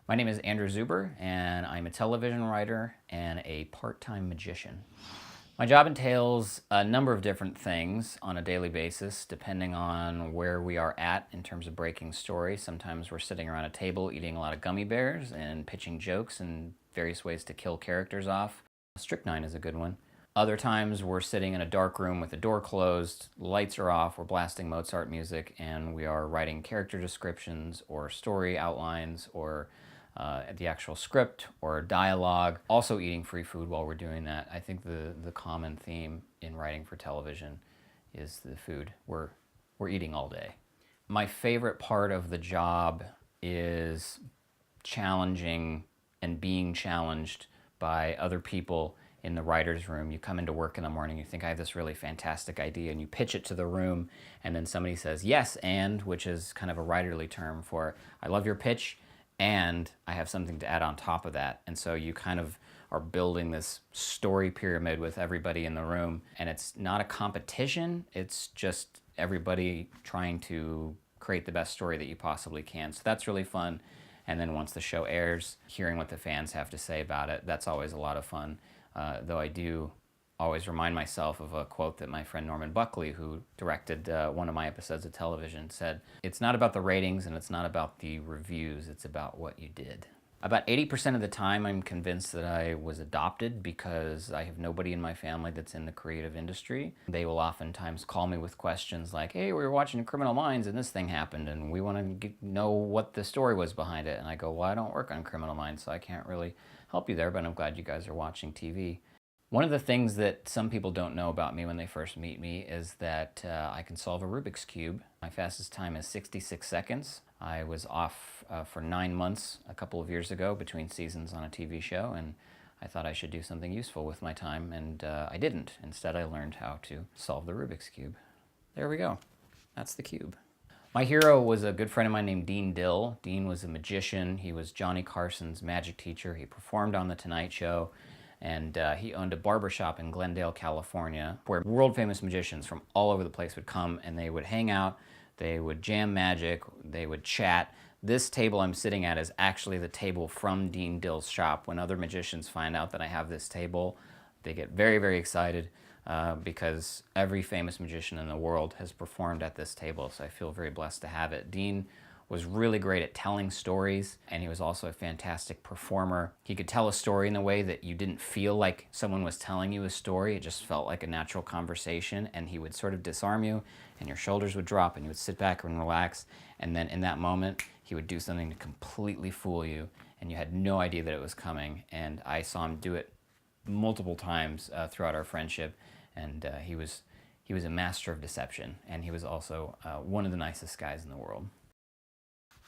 My name is Andrew Zuber, and I'm a television writer and a part-time magician. My job entails a number of different things on a daily basis, depending on where we are at in terms of breaking story. Sometimes we're sitting around a table eating a lot of gummy bears and pitching jokes and various ways to kill characters off. Strychnine is a good one. Other times we're sitting in a dark room with the door closed, lights are off, we're blasting Mozart music, and we are writing character descriptions or story outlines or the actual script or dialogue, also eating free food while we're doing that. I think the common theme in writing for television is the food. We're eating all day. My favorite part of the job is challenging and being challenged by other people in the writer's room. You come into work in the morning, you think I have this really fantastic idea, and you pitch it to the room, and then somebody says, yes, and, which is kind of a writerly term for, I love your pitch, and I have something to add on top of that. And so you kind of are building this story pyramid with everybody in the room, and it's not a competition, it's just everybody trying to create the best story that you possibly can. So that's really fun. And then once the show airs, hearing what the fans have to say about it, that's always a lot of fun. Though I do always remind myself of a quote that my friend Norman Buckley, who directed one of my episodes of television, said, "It's not about the ratings and it's not about the reviews, it's about what you did." About 80% of the time I'm convinced that I was adopted because I have nobody in my family that's in the creative industry. They will oftentimes call me with questions like, hey, we were watching Criminal Minds and this thing happened and we want to know what the story was behind it. And I go, well, I don't work on Criminal Minds, so I can't really help you there, but I'm glad you guys are watching TV. One of the things that some people don't know about me when they first meet me is that I can solve a Rubik's Cube. My fastest time is 66 seconds. I was off for 9 months a couple of years ago between seasons on a TV show, and I thought I should do something useful with my time, and I didn't. Instead, I learned how to solve the Rubik's Cube. There we go. That's the cube. My hero was a good friend of mine named Dean Dill. Dean was a magician. He was Johnny Carson's magic teacher. He performed on The Tonight Show. And he owned a barbershop in Glendale, California, where world-famous magicians from all over the place would come and they would hang out, they would jam magic, they would chat. This table I'm sitting at is actually the table from Dean Dill's shop. When other magicians find out that I have this table, they get very, very excited because every famous magician in the world has performed at this table, so I feel very blessed to have it. Dean was really great at telling stories, and he was also a fantastic performer. He could tell a story in a way that you didn't feel like someone was telling you a story. It just felt like a natural conversation, and he would sort of disarm you, and your shoulders would drop, and you would sit back and relax, and then in that moment, he would do something to completely fool you, and you had no idea that it was coming. And I saw him do it multiple times throughout our friendship, and he was a master of deception, and he was also one of the nicest guys in the world.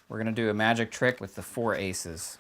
We're going to do a magic trick with the 4 aces.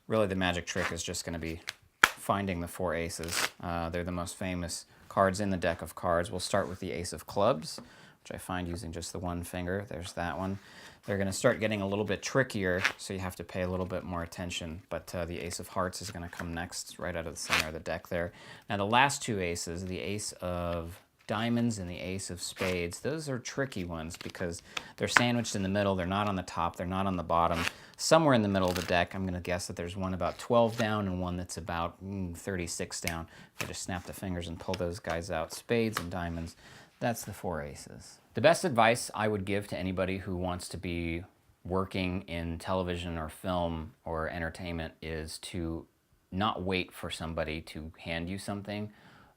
Really, the magic trick is just going to be finding the 4 aces. They're the most famous cards in the deck of cards. We'll start with the ace of clubs, which I find using just the one finger. There's that one. They're going to start getting a little bit trickier, so you have to pay a little bit more attention. But the ace of hearts is going to come next, right out of the center of the deck there. Now, the last 2 aces, the ace of diamonds and the ace of spades, those are tricky ones because they're sandwiched in the middle, they're not on the top, they're not on the bottom. Somewhere in the middle of the deck, I'm going to guess that there's one about 12 down and one that's about 36 down. If I just snap the fingers and pull those guys out, spades and diamonds, that's the 4 aces. The best advice I would give to anybody who wants to be working in television or film or entertainment is to not wait for somebody to hand you something.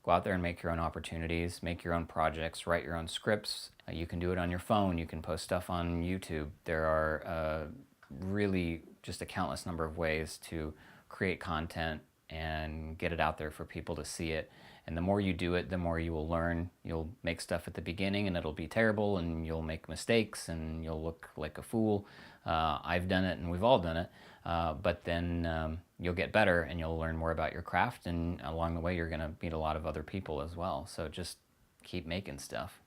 Go out there and make your own opportunities, make your own projects, write your own scripts. You can do it on your phone. You can post stuff on YouTube. There are really just a countless number of ways to create content and get it out there for people to see it. And the more you do it, the more you will learn. You'll make stuff at the beginning and it'll be terrible and you'll make mistakes and you'll look like a fool. I've done it and we've all done it. But then you'll get better and you'll learn more about your craft, and along the way you're going to meet a lot of other people as well. So just keep making stuff.